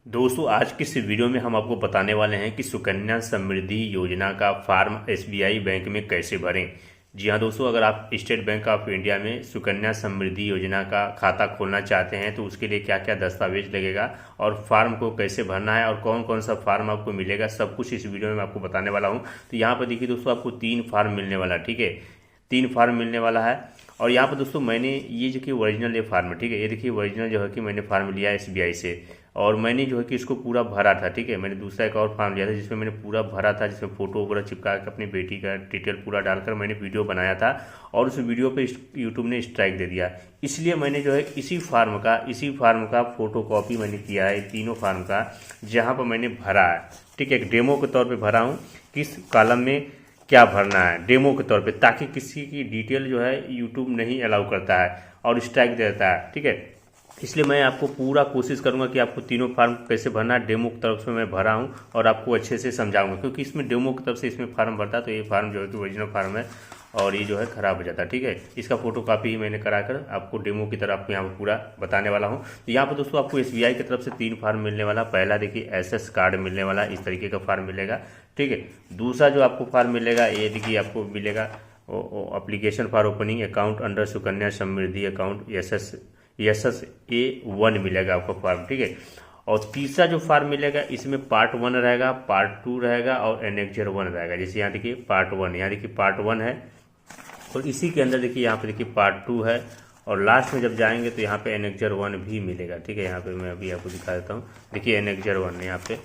दोस्तों आज की इस वीडियो में हम आपको बताने वाले हैं कि सुकन्या समृद्धि योजना का फॉर्म एसबीआई बैंक में कैसे भरें। जी हाँ दोस्तों, अगर आप स्टेट बैंक ऑफ इंडिया में सुकन्या समृद्धि योजना का खाता खोलना चाहते हैं तो उसके लिए क्या क्या दस्तावेज लगेगा और फॉर्म को कैसे भरना है और कौन कौन सा फॉर्म आपको मिलेगा, सब कुछ इस वीडियो में मैं आपको बताने वाला हूँ। तो यहाँ पर देखिए दोस्तों, आपको 3 फॉर्म मिलने वाला है, ठीक है, 3 फॉर्म मिलने वाला है। और यहाँ पर दोस्तों मैंने ये जो कि ओरिजिनल ये फार्म है, ठीक है, ये देखिए ओरिजिनल जो है कि मैंने फार्म लिया है एसबीआई से और मैंने जो है कि इसको पूरा भरा था, ठीक है। मैंने दूसरा एक और फार्म लिया था जिसमें मैंने पूरा भरा था, जिसमें फोटो वगैरह चिपका के अपनी बेटी का डिटेल पूरा डालकर मैंने वीडियो बनाया था और उस वीडियो पे यूट्यूब ने स्ट्राइक दे दिया। इसलिए मैंने जो है इसी फार्म का फोटो कॉपी मैंने किया है, तीनों फार्म का, जहाँ पर मैंने भरा है, ठीक है, एक डेमो के तौर पर भरा हूँ किस कॉलम में क्या भरना है, डेमो के तौर पे, ताकि किसी की डिटेल जो है यूट्यूब नहीं अलाउ करता है और स्ट्राइक दे देता है, ठीक है। इसलिए मैं आपको पूरा कोशिश करूंगा कि आपको तीनों फार्म कैसे भरना है, डेमो की तरफ से मैं भरा हूं और आपको अच्छे से समझाऊंगा, क्योंकि इसमें डेमो की तरफ से इसमें फार्म भरता है तो ये फार्म जो है कि ओरिजिनल फार्म है और ये जो है ख़राब हो जाता है, ठीक है। इसका फोटो कापी ही मैंने कराकर आपको डेमो की तरह आपको यहाँ पर पूरा बताने वाला हूँ। तो यहाँ पर दोस्तों आपको एसबीआई की तरफ से 3 फार्म मिलने वाला। पहला देखिए एसएस कार्ड मिलने वाला, इस तरीके का फार्म मिलेगा, ठीक है। दूसरा जो आपको फार्म मिलेगा ये देखिए आपको मिलेगा application for opening account under Sukanya Samriddhi account SS A1 मिलेगा आपको फार्म, ठीक है। और तीसरा जो फार्म मिलेगा इसमें पार्ट 1 रहेगा, पार्ट 2 रहेगा और एनेक्जर 1 रहेगा। जैसे यहाँ देखिए पार्ट 1, यहाँ देखिए पार्ट 1 है और इसी के अंदर देखिए यहाँ पे देखिए पार्ट 2 है और लास्ट में जब जाएंगे तो यहाँ पे एनेक्जर 1 भी मिलेगा, ठीक है। यहाँ पे मैं अभी आपको दिखा देता हूँ, देखिए एनेक्जर 1, यहाँ पे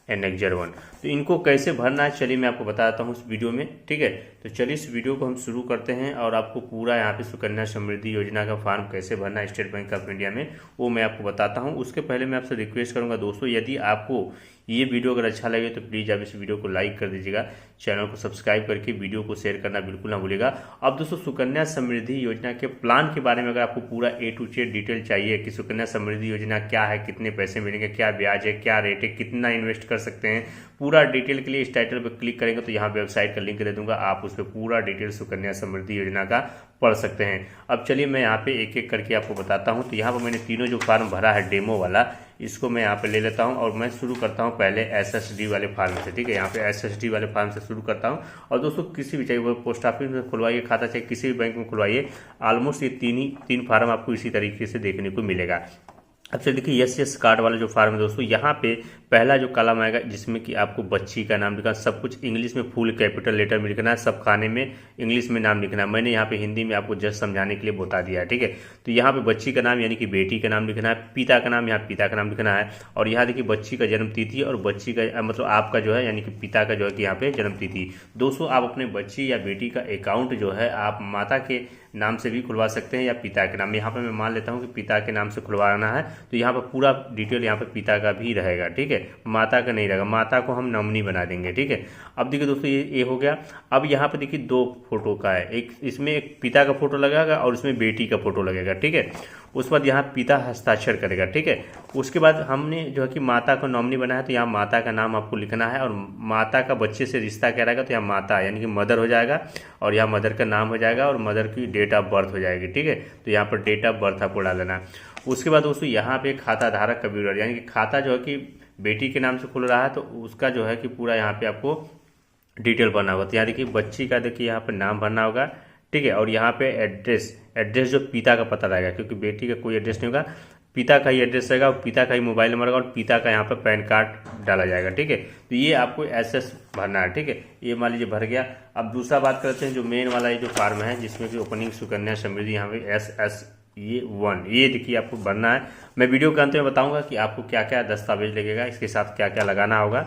एनेक्जर 1। तो इनको कैसे भरना है चलिए मैं आपको बताता हूँ इस वीडियो में, ठीक है। तो चलिए इस वीडियो को हम शुरू करते हैं और आपको पूरा यहाँ पे सुकन्या समृद्धि योजना का फॉर्म कैसे भरना है स्टेट बैंक ऑफ इंडिया में वो मैं आपको बताता हूँ। उसके पहले मैं आपसे रिक्वेस्ट करूँगा दोस्तों, यदि आपको ये वीडियो अगर अच्छा लगे तो प्लीज़ आप इस वीडियो को लाइक कर दीजिएगा, चैनल को सब्सक्राइब करके वीडियो को शेयर करना बिल्कुल ना भूलिएगा। अब दोस्तों सुकन्या समृद्धि योजना के प्लान के बारे में अगर आपको पूरा A to Z डिटेल चाहिए कि सुकन्या समृद्धि योजना क्या है, कितने पैसे मिलेंगे, क्या ब्याज है, क्या रेट है, कितना इन्वेस्ट कर सकते हैं, पूरा डिटेल के लिए इस टाइटल पर क्लिक करेंगे तो यहाँ वेबसाइट का लिंक दे दूंगा, आप उस पर पूरा डिटेल सुकन्या समृद्धि योजना का पढ़ सकते हैं। अब चलिए मैं यहाँ पे एक एक करके आपको बताता हूँ। तो यहाँ पर मैंने तीनों जो फार्म भरा है डेमो वाला, इसको मैं यहाँ पे ले लेता हूँ और मैं शुरू करता हूँ पहले एसएसडी वाले फार्म से, ठीक है। यहाँ पे एसएसडी वाले फार्म से शुरू करता हूँ और दोस्तों किसी भी, चाहे वो पोस्ट ऑफिस में खुलवाइए खाता, चाहे किसी भी बैंक में खुलवाइए, ऑलमोस्ट ये तीन फार्म आपको इसी तरीके से देखने को मिलेगा। अब से देखिए यस कार्ड वाला जो फार्म है दोस्तों, यहाँ पे पहला जो कॉलम आएगा जिसमें कि आपको बच्ची का नाम लिखना, सब कुछ इंग्लिश में फुल कैपिटल लेटर में लिखना है, सब खाने में इंग्लिश में नाम लिखना है। मैंने यहाँ पे हिंदी में आपको जस्ट समझाने के लिए बता दिया है, ठीक है। तो यहाँ पे बच्ची का नाम यानी कि बेटी का नाम लिखना है, पिता का नाम यहाँ पिता का नाम लिखना है और यहाँ देखिए बच्ची का जन्म तिथि और बच्ची का मतलब आपका जो है यानी कि पिता का जो है कि यहाँ पे जन्म तिथि। दोस्तों आप अपने बच्ची या बेटी का अकाउंट जो है आप माता के नाम से भी खुलवा सकते हैं या पिता के नाम। यहाँ पे मैं मान लेता हूँ कि पिता के नाम से खुलवाना है तो यहाँ पर पूरा डिटेल यहाँ पे पिता का भी रहेगा, ठीक है, माता का नहीं रहेगा, माता को हम नॉमिनी बना देंगे, ठीक है। अब देखिए दोस्तों ये हो गया। अब यहाँ पे देखिए 2 फोटो का है, एक इसमें एक पिता का फोटो लगेगा और इसमें बेटी का फोटो लगेगा, ठीक है। उसके बाद यहाँ पिता हस्ताक्षर करेगा, ठीक है। उसके बाद हमने जो है कि माता को नॉमिनी बनाया है तो यहाँ माता का नाम आपको लिखना है और माता का बच्चे से रिश्ता क्या रहेगा तो यहाँ माता यानी कि मदर हो जाएगा और यहाँ मदर का नाम हो जाएगा और मदर की डेट ऑफ बर्थ हो जाएगी, ठीक है। तो यहाँ पर डेट ऑफ बर्थ आपको डाल देना। उसके बाद दोस्तों यहाँ पे खाता धारक का विवरण यानी कि खाता जो है कि बेटी के नाम से खुल रहा है तो उसका जो है कि पूरा यहाँ पे आपको डिटेल भरना होगा। तो यहाँ देखिए बच्ची का देखिए यहाँ पे नाम भरना होगा, ठीक है। और यहाँ पे एड्रेस जो पिता का पता रहेगा, क्योंकि बेटी का कोई एड्रेस नहीं होगा, पिता का ही एड्रेस रहेगा और पिता का ही मोबाइल नंबर रहेगा और पिता का यहाँ पर पैन कार्ड डाला जाएगा, ठीक है। तो ये आपको एसएस भरना है, ठीक है। ये मान लीजिए भर गया। अब दूसरा बात करते हैं जो मेन वाला ये जो फार्म है जिसमें कि ओपनिंग सुकन्या समृद्धि, यहाँ पे SS1, ये देखिए आपको भरना है। मैं वीडियो के अंत में बताऊंगा कि आपको क्या क्या दस्तावेज लगेगा, इसके साथ क्या क्या लगाना होगा,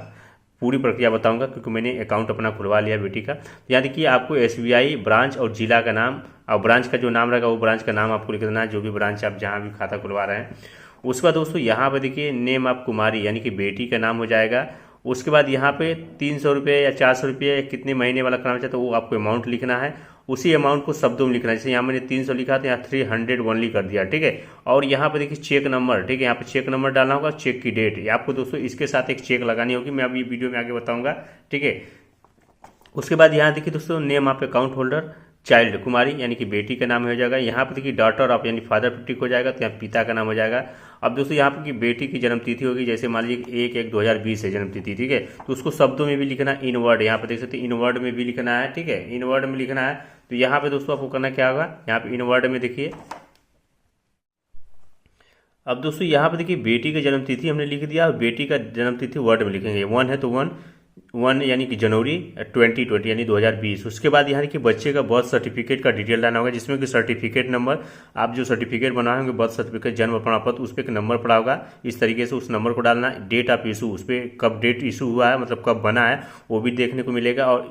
पूरी प्रक्रिया बताऊंगा क्योंकि मैंने अकाउंट अपना खुलवा लिया बेटी का। यहाँ देखिए आपको एसबीआई ब्रांच और जिला का नाम और ब्रांच का जो नाम रहेगा वो ब्रांच का नाम आपको लिख देना है, जो भी ब्रांच आप जहाँ भी खाता खुलवा रहे हैं। उसके बाद दोस्तों यहाँ पर देखिए नेम ऑफ कुमारी यानी कि बेटी का नाम हो जाएगा। उसके बाद यहाँ पे 300 रुपये या 400 रुपये या कितने महीने वाला कराना चाहते हो वो आपको अमाउंट लिखना है। उसी अमाउंट को शब्दों में लिखना है, जैसे यहाँ मैंने 300 लिखा तो यहाँ 300 ओनली कर दिया, ठीक है। और यहाँ पे देखिए चेक नंबर, ठीक है, यहाँ पे चेक नंबर डालना होगा, चेक की डेट, ये आपको दोस्तों इसके साथ एक चेक लगानी होगी, मैं अभी वीडियो में आगे बताऊंगा, ठीक है। उसके बाद यहाँ देखिए दोस्तों name of account holder child कुमारी यानी कि बेटी का नाम हो जाएगा। यहाँ पर देखिए डॉटर ऑफ यानी फादर टिक हो जाएगा तो यहाँ पिता का नाम हो जाएगा। अब दोस्तों यहाँ पर की बेटी की जन्म तिथि होगी, जैसे मान लीजिए 1/1/2020 है जन्म तिथि, ठीक है, तो उसको शब्दों में भी लिखना है, इन वर्ड, यहाँ पर देख सकते हैं इन वर्ड में भी लिखना है, ठीक है, इन वर्ड में लिखना है। तो यहाँ पे दोस्तों आपको करना क्या होगा, यहाँ पे इन वर्ड में देखिए। अब दोस्तों यहाँ पे देखिए बेटी का जन्म तिथि हमने लिख दिया, और बेटी का जन्म तिथि वर्ड में लिखेंगे, 1 है तो 1 यानी कि जनवरी 2020 यानी 2020। उसके बाद यहाँ देखिए बच्चे का बर्थ सर्टिफिकेट का डिटेल डालना होगा, जिसमें कि सर्टिफिकेट नंबर, आप जो सर्टिफिकेट बनाए होंगे बर्थ सर्टिफिकेट जन्म प्रमाण पत्र, उस पर एक नंबर पड़ा होगा, इस तरीके से उस नंबर को डालना है। डेट ऑफ इशू, उस पर कब डेट इशू हुआ है, मतलब कब बना है, वो भी देखने को मिलेगा। और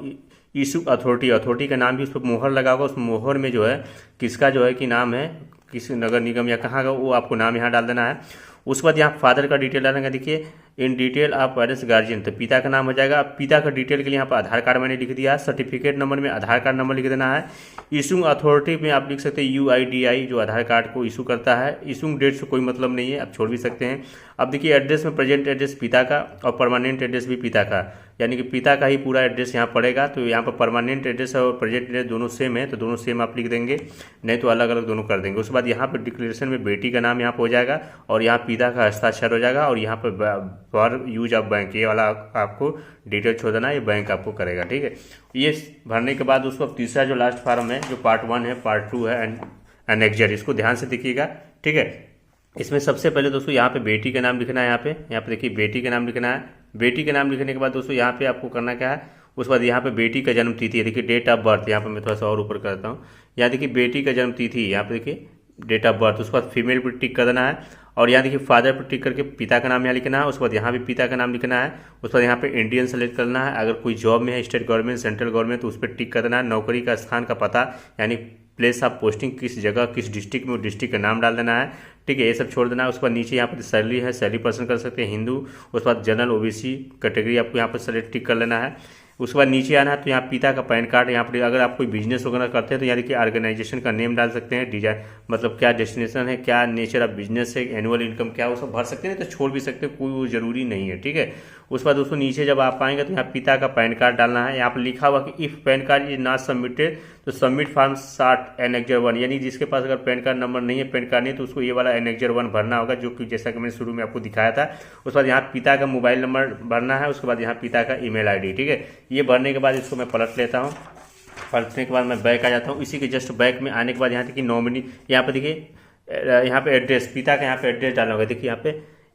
इशू अथॉरिटी का नाम भी उस पर मोहर लगा होगा, उस मोहर में जो है किसका जो है कि नाम है, किस नगर निगम या कहाँ का, वो आपको नाम यहाँ डाल देना है। उसके बाद यहाँ फादर का डिटेल डालेंगे, देखिए इन डिटेल आप पेरेंट्स गार्जियन, तो पिता का नाम हो जाएगा। अब पिता का डिटेल के लिए यहाँ पर आधार कार्ड मैंने लिख दिया है, सर्टिफिकेट नंबर में आधार कार्ड नंबर लिख देना है। इशूइंग अथॉरिटी में आप लिख सकते हैं UIDI, जो आधार कार्ड को इशू करता है। इशूइंग डेट से कोई मतलब नहीं है, आप छोड़ भी सकते हैं। अब देखिए एड्रेस में प्रेजेंट एड्रेस पिता का और परमानेंट एड्रेस भी पिता का, यानी कि पिता का ही पूरा एड्रेस यहाँ पड़ेगा। तो यहाँ पर परमानेंट एड्रेस और प्रेजेंट एड्रेस दोनों सेम है, तो दोनों सेम आप लिख देंगे, नहीं तो अलग अलग दोनों कर देंगे। उसके बाद यहाँ पर डिक्लेरेशन में बेटी का नाम यहाँ पर हो जाएगा, और यहाँ पिता का हस्ताक्षर हो जाएगा, और यहाँ पर फॉर यूज ऑफ बैंक, ये वाला आपको डिटेल छोड़ देना, ये बैंक आपको करेगा, ठीक है। ये भरने के बाद दोस्तों अब तीसरा जो लास्ट फॉर्म है, जो पार्ट 1 है, पार्ट 2 है एनेक्जर, इसको ध्यान से देखिएगा, ठीक है। इसमें सबसे पहले दोस्तों यहाँ पे बेटी का नाम लिखना है, यहाँ पे देखिए बेटी का नाम लिखना है। बेटी का नाम लिखने के बाद दोस्तों यहाँ पे आपको करना क्या है, उसके बाद यहाँ पे बेटी का जन्म तिथि है, देखिए डेट ऑफ बर्थ, यहाँ पे मैं थोड़ा सा और ऊपर करता हूँ, यहाँ देखिए बेटी का जन्म तिथि, यहाँ पे देखिए डेट ऑफ बर्थ। उसके बाद फीमेल पर टिक कर देना है, और यहाँ देखिए फादर पर टिक करके पिता का नाम यहाँ लिखना है। उसके बाद यहाँ भी पिता का नाम लिखना है। उसके बाद यहाँ पे इंडियन सेलेक्ट करना है, अगर कोई जॉब में है, स्टेट गवर्नमेंट, सेंट्रल गवर्नमेंट, तो उस पर टिक कर देना है। नौकरी का स्थान का पता, यानी प्लेस ऑफ पोस्टिंग, किस जगह किस डिस्ट्रिक्ट में, डिस्ट्रिक्ट का नाम डाल देना है, ठीक है, ये सब छोड़ देना है। उसके बाद नीचे यहाँ पर सैलरी है, सैलरी पर्सन कर सकते हैं हिंदू। उसके बाद जनरल OBC कैटेगरी आपको यहाँ पर सेलेक्ट टिक कर लेना है। उसके बाद नीचे आना है, तो यहाँ पिता का पैन कार्ड, यहाँ पर अगर आप कोई बिजनेस वगैरह करते हैं तो यहाँ देखिए ऑर्गेनाइजेशन का नेम डाल सकते हैं, डिजाइन मतलब क्या डेस्टिनेशन है, क्या नेचर ऑफ बिजनेस है, एनुअल इनकम क्या, वो सब भर सकते हैं, तो छोड़ भी सकते हैं, कोई वो जरूरी नहीं है, ठीक है। उसके बाद दोस्तों नीचे जब आप आएंगे तो यहाँ पिता का पैन कार्ड डालना है। यहाँ पर लिखा हुआ कि if pan card is not submitted तो सबमिट फॉर्म 60 एनेक्जर 1, यानी जिसके पास अगर पैन कार्ड नंबर नहीं है, पैन कार्ड नहीं, तो उसको ये वाला एनेक्जर 1 भरना होगा, जो कि जैसा कि मैंने शुरू में आपको दिखाया था। उसके बाद यहाँ पिता का मोबाइल नंबर भरना है। उसके बाद यहाँ पिता का ईमेल ID, ठीक है। ये भरने के बाद इसको मैं पलट लेता हूँ। पलटने के बाद मैं बैक आ जाता हूँ। इसी के जस्ट बैक में आने के बाद यहाँ देखिए नॉमिनी, यहाँ पे देखिए यहाँ पे एड्रेस, पिता का यहाँ पे एड्रेस डालना होगा। देखिए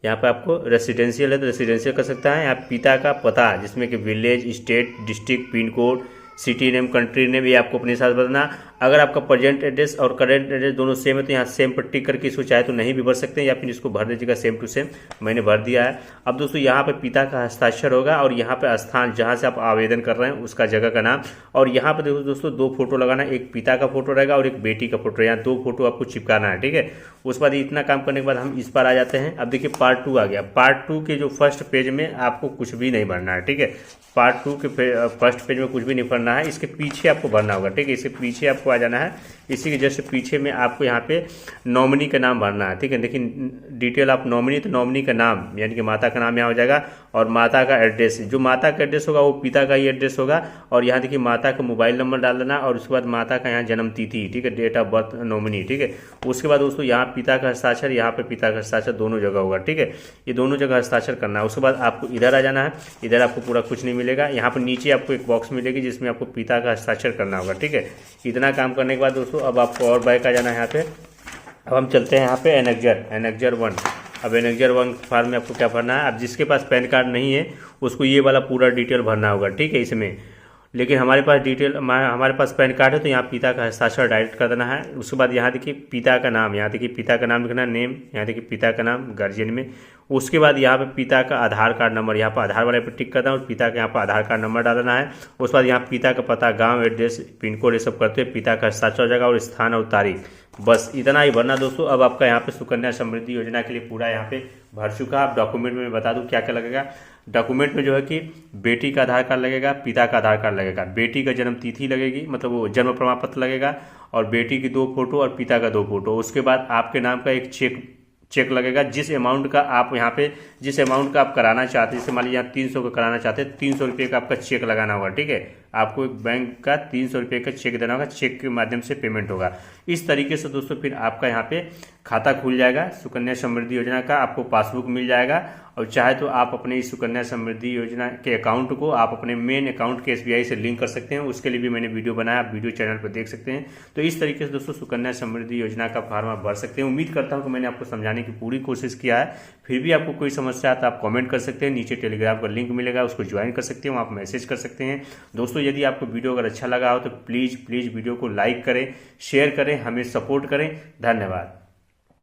यहाँ पे आपको रेसिडेंशियल है तो रेसिडेंशियल कर सकता है। यहाँ पिता का पता, जिसमें कि village, state, district, pin code, city name, country name, ये आपको अपने साथ बताना। अगर आपका प्रेजेंट एड्रेस और करेंट एड्रेस दोनों सेम है तो यहाँ सेम पर टिक करके इसको चाहे तो नहीं भी भर सकते हैं, या फिर इसको भर दीजिएगा सेम टू सेम। मैंने भर दिया है। अब दोस्तों यहाँ पे पिता का हस्ताक्षर होगा, और यहाँ पे स्थान जहाँ से आप आवेदन कर रहे हैं उसका जगह का नाम, और यहाँ पे देखो दोस्तों 2 फोटो लगाना, एक पिता का फोटो रहेगा और एक बेटी का फोटो, यहाँ 2 फोटो आपको चिपकाना है, ठीक है। उसके बाद इतना काम करने के बाद हम इस पर आ जाते हैं। अब देखिए पार्ट 2 आ गया। पार्ट 2 के जो फर्स्ट पेज में आपको कुछ भी नहीं भरना है, ठीक है। पार्ट 2 के फर्स्ट पेज में कुछ भी नहीं भरना है, इसके पीछे आपको भरना होगा, ठीक है। इसके पीछे आपको आ जाना है, इसी के जस्ट पीछे में आपको यहाँ पे नॉमिनी का नाम भरना है, ठीक है। देखिए डिटेल ऑफ नॉमिनी, तो नॉमिनी का नाम यानी कि माता का नाम यहाँ हो जाएगा, और माता का एड्रेस, जो माता का एड्रेस होगा वो पिता का ही एड्रेस होगा, और यहाँ देखिए माता का मोबाइल नंबर डाल देना, और उसके बाद माता का यहाँ जन्म तिथि, ठीक है, डेट ऑफ बर्थ नॉमिनी, ठीक है। उसके बाद दोस्तों यहाँ पिता का हस्ताक्षर, यहाँ पे पिता का हस्ताक्षर दोनों जगह होगा, ठीक है। ये दोनों जगह हस्ताक्षर करना है। उसके बाद आपको इधर आ जाना है, इधर आपको पूरा कुछ नहीं मिलेगा। यहाँ पर नीचे आपको एक बॉक्स मिलेगी जिसमें आपको पिता का हस्ताक्षर करना होगा, ठीक है। इतना काम करने के बाद दोस्तों अब आपको और बैक आ जाना है यहाँ पे। अब हम चलते हैं यहाँ पे एनेक्जर 1। अब एनेक्जर 1 फॉर्म में आपको क्या भरना है, अब जिसके पास पैन कार्ड नहीं है उसको ये वाला पूरा डिटेल भरना होगा, ठीक है इसमें। लेकिन हमारे पास पैन कार्ड है तो यहाँ पिता का हस्ताक्षर डायरेक्ट कर देना है। उसके बाद यहाँ देखिए पिता का नाम, यहाँ देखिए पिता का नाम लिखना, नेम, यहाँ देखिए पिता का नाम गार्जियन में। उसके बाद यहाँ पे पिता का आधार कार्ड नंबर, यहाँ पर आधार वाले पे टिक करना है और पिता का यहाँ पर आधार कार्ड नंबर डालना है। उसके बाद यहाँ पिता का पता, गांव, एड्रेस, पिन कोड, ये सब करते हुए पिता का हस्ताक्षर हो जाएगा, और स्थान और तारीख, बस इतना ही भरना दोस्तों। अब आपका यहाँ पे सुकन्या समृद्धि योजना के लिए पूरा यहाँ पे भर चुका। अब डॉक्यूमेंट में मैं बता दूं क्या क्या लगेगा। डॉक्यूमेंट में जो है कि बेटी का आधार कार्ड लगेगा, पिता का आधार कार्ड लगेगा, बेटी का जन्म तिथि लगेगी, मतलब वो जन्म प्रमाण पत्र लगेगा, और बेटी की 2 फोटो और पिता का 2 फोटो। उसके बाद आपके नाम का एक चेक लगेगा, जिस अमाउंट का आप यहाँ पे जिस अमाउंट का आप कराना चाहते हैं, जैसे मान लीजिए आप 300 का कराना चाहते हैं, 300 रुपये का आपका चेक लगाना होगा, ठीक है। आपको एक बैंक का 300 रुपये का चेक देना होगा, चेक के माध्यम से पेमेंट होगा। इस तरीके से दोस्तों फिर आपका यहाँ पे खाता खुल जाएगा सुकन्या समृद्धि योजना का, आपको पासबुक मिल जाएगा। और चाहे तो आप अपने इस सुकन्या समृद्धि योजना के अकाउंट को आप अपने मेन अकाउंट के SBI से लिंक कर सकते हैं, उसके लिए भी मैंने वीडियो बनाया, आप वीडियो चैनल पर देख सकते हैं। तो इस तरीके से दोस्तों सुकन्या समृद्धि योजना का फॉर्म आप भर सकते हैं। उम्मीद करता हूं कि मैंने आपको समझाने की पूरी कोशिश किया है। फिर भी आपको कोई समस्या है तो आप कमेंट कर सकते हैं, नीचे टेलीग्राम का लिंक मिलेगा, उसको ज्वाइन कर सकते हैं, आप मैसेज कर सकते हैं। दोस्तों यदि आपको वीडियो अगर अच्छा लगा हो तो प्लीज़ वीडियो को लाइक करें, शेयर करें, हमें सपोर्ट करें। धन्यवाद।